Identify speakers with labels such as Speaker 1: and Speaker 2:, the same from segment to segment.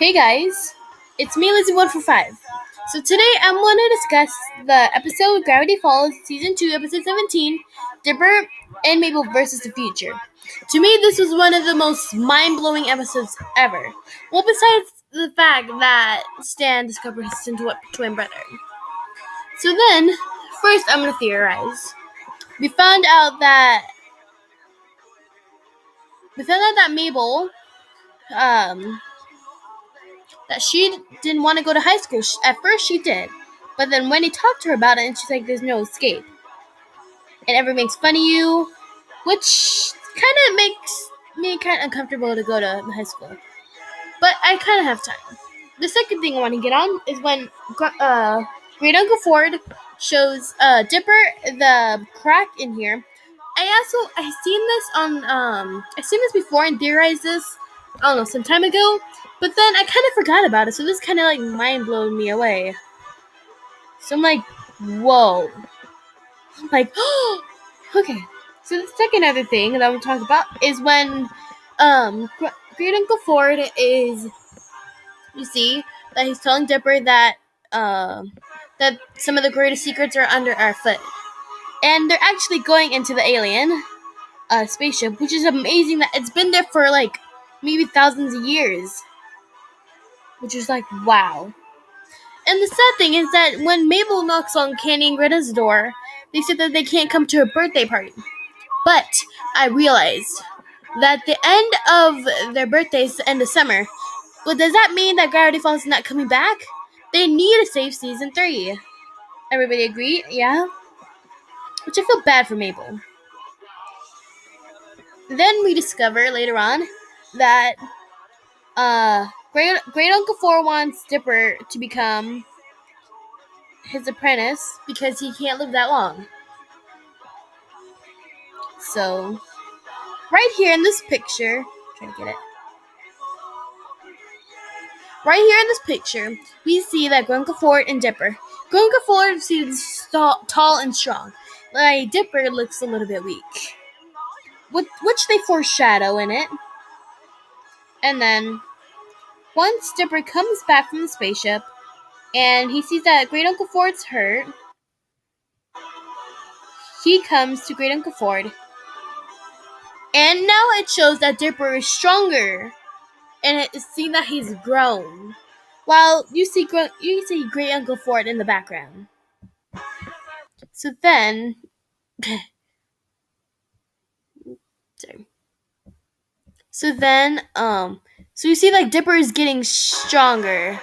Speaker 1: Hey guys, it's me, Lizzie145. So today I'm going to discuss the episode Gravity Falls, Season 2, Episode 17, Dipper and Mabel versus the Future. To me, this was one of the most mind-blowing episodes ever. Well, besides the fact that Stan discovered his twin brother. So then, first I'm going to theorize. We found out that Mabel, that she didn't want to go to high school. At first she did. But then Wendy talked to her about it and she's like, there's no escape. And everyone makes fun of you, which kind of makes me kind of uncomfortable to go to high school. But I kind of have time. The second thing I want to get on is when Great Uncle Ford shows Dipper the crack in here. I seen this before and theorized this, I don't know, some time ago, but then I kind of forgot about it, so this kind of like mind blowed me away. So I'm like, whoa. I'm like, oh, okay. So the second other thing that I'm going to talk about is when Great Uncle Ford is, you see, that he's telling Dipper that that some of the greatest secrets are under our foot. And they're actually going into the alien spaceship, which is amazing that it's been there for like maybe thousands of years. Which is like, wow. And the sad thing is that when Mabel knocks on Candy and Greta's door, they said that they can't come to her birthday party. But I realized that the end of their birthdays, the end of summer, well, does that mean that Gravity Falls is not coming back? They need to save Season 3. Everybody agree? Yeah? Which I feel bad for Mabel. Then we discover later on that Great Uncle Four wants Dipper to become his apprentice because he can't live that long. So, right here in this picture, trying to get it. Right here in this picture, we see that Great Uncle Ford and Dipper. Great Uncle Ford seems tall and strong. Like Dipper looks a little bit weak. Which they foreshadow in it. And then, once Dipper comes back from the spaceship, and he sees that Great Uncle Ford's hurt, he comes to Great Uncle Ford. And now it shows that Dipper is stronger. And it's seen that he's grown. While you see Great Uncle Ford in the background. So then... sorry. So then, so you see like Dipper is getting stronger.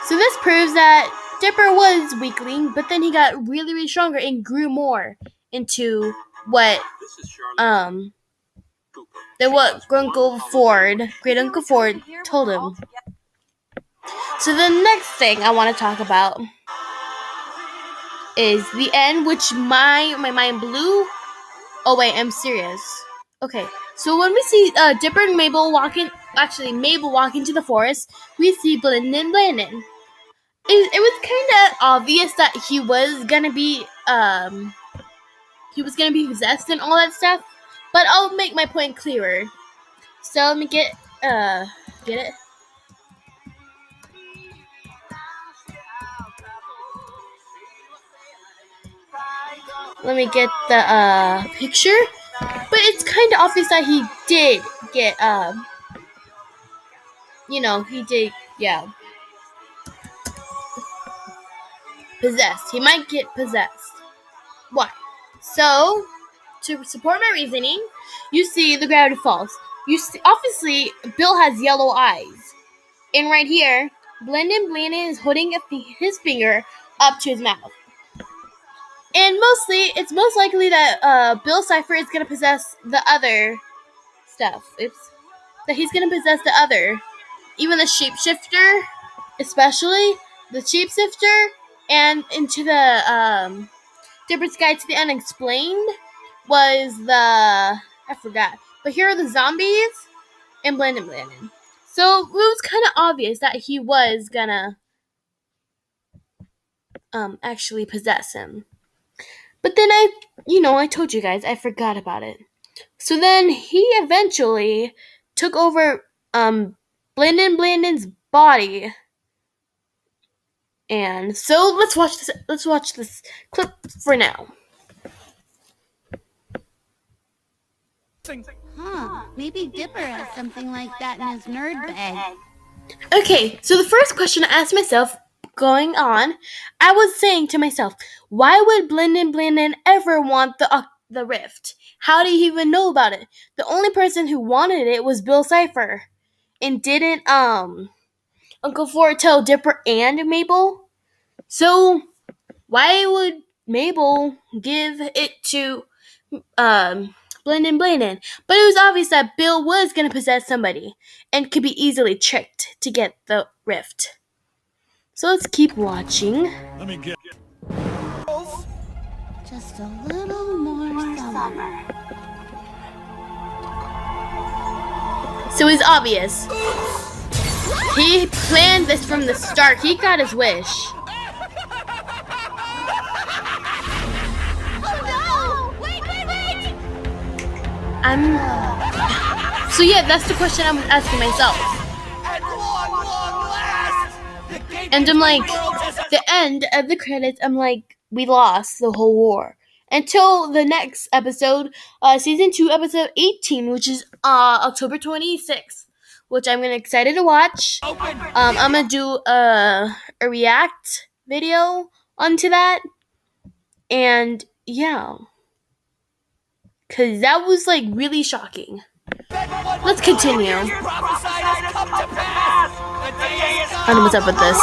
Speaker 1: So this proves that Dipper was weakling, but then he got really, really stronger and grew more into what Great Uncle Ford told him. So the next thing I want to talk about is the end, which my mind blew. Oh wait, I'm serious. Okay, so when we see Dipper and Mabel Mabel walk into the forest, we see Blandon. It was kind of obvious that he was gonna be possessed and all that stuff, but I'll make my point clearer. So let me get it. Let me get the picture. But it's kind of obvious that he did get possessed. He might get possessed. Why? So, to support my reasoning, you see the Gravity Falls. You see, obviously, Bill has yellow eyes. And right here, Blandon is holding his finger up to his mouth. And it's most likely that Bill Cipher is going to possess the other stuff. That he's going to possess the other. Even the shapeshifter, especially the shapeshifter, and into the Dipper's Guide to the Unexplained was I forgot. But here are the zombies and Blandon. So it was kind of obvious that he was gonna actually possess him. But then I told you guys, I forgot about it. So then he eventually took over Blandon's body. And so let's watch this clip for now.
Speaker 2: Maybe Dipper has something like that in his nerd bag.
Speaker 1: Okay, so the first question I asked myself going on, I was saying to myself, why would Blandon ever want the rift? How did he even know about it? The only person who wanted it was Bill Cipher. And didn't Uncle Ford tell Dipper and Mabel? So why would Mabel give it to Blandon? But it was obvious that Bill was going to possess somebody and could be easily tricked to get the rift. So let's keep watching.
Speaker 3: Let me get
Speaker 2: Just a little more summer.
Speaker 1: So it's obvious. He planned this from the start. He got his wish.
Speaker 2: Oh no! Wait!
Speaker 1: So yeah, that's the question I'm asking myself. And I'm like, the end of the credits, I'm like, we lost the whole war. Until the next episode, season 2, episode 18, which is October 26th, which I'm excited to watch. I'm gonna do a react video onto that, and yeah, cause that was like really shocking. Let's continue. I don't know what's up with this.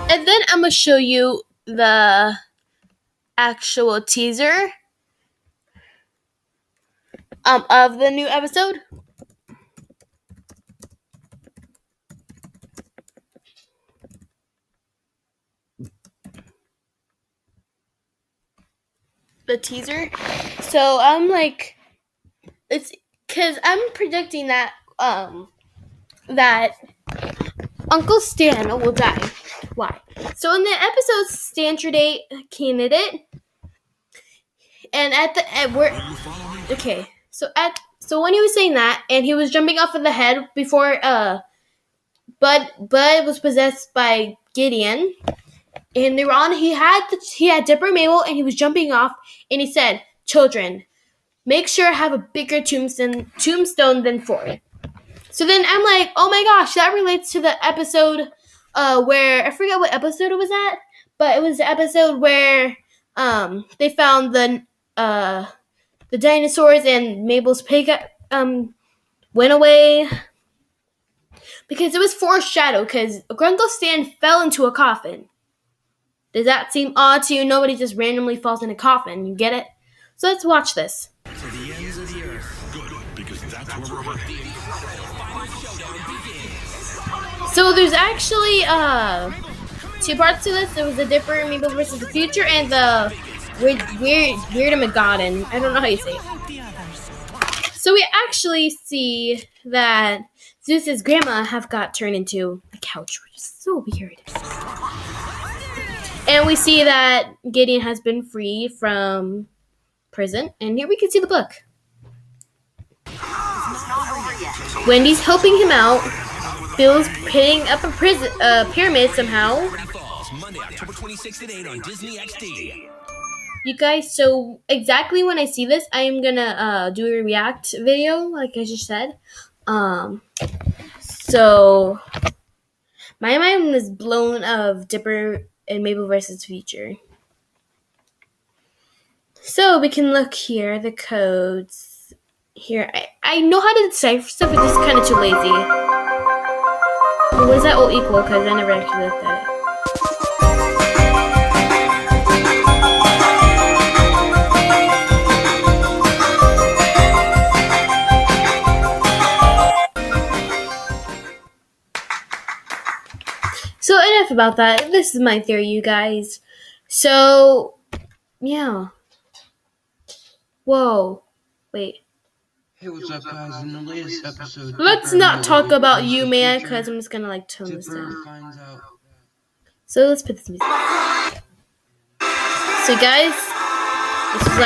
Speaker 1: And then I'm gonna show you the actual teaser of the new episode. The teaser. So I'm like, it's because I'm predicting that that Uncle Stan will die. Why? So in the episode Stancher Date Candidate, and at the end, we're okay. So when he was saying that, and he was jumping off of the head before Bud was possessed by Gideon, and they were on. He had Dipper and Mabel, and he was jumping off, and he said, "Children, make sure I have a bigger tombstone than Ford." So then I'm like, oh my gosh, that relates to the episode where I forget what episode it was at, but it was the episode where they found the dinosaurs and Mabel's pig went away. Because it was foreshadowed, because Uncle Stan fell into a coffin. Does that seem odd to you? Nobody just randomly falls in a coffin. You get it? So let's watch this.
Speaker 3: to the ends of the earth. Good, because that's where we're headed.
Speaker 1: So there's actually 2 parts to this. There was the Dipper and Mabel versus the Future, and the Weird Magoddon. I don't know how you say it. So we actually see that Zeus's grandma have got turned into a couch, which is so weird. And we see that Gideon has been free from prison, and here we can see the book. Wendy's helping him out. Bill's putting up a pyramid somehow.
Speaker 3: Monday, October 26th at 8 on Disney XD.
Speaker 1: You guys, so exactly when I see this, I am gonna do a react video, like I just said. So my mind was blown of Dipper and Mabel versus Future. So we can look here, the codes. Here, I know how to decipher stuff, but this is kind of too lazy. What does that all equal? Because I never actually looked at it. So enough about that. This is my theory, you guys. So, yeah. Whoa. Wait.
Speaker 4: Hey, what's up, guys? In the latest episode,
Speaker 1: Let's not talk about you, man, because I'm just gonna tone this down. So let's put this music. So guys, this is like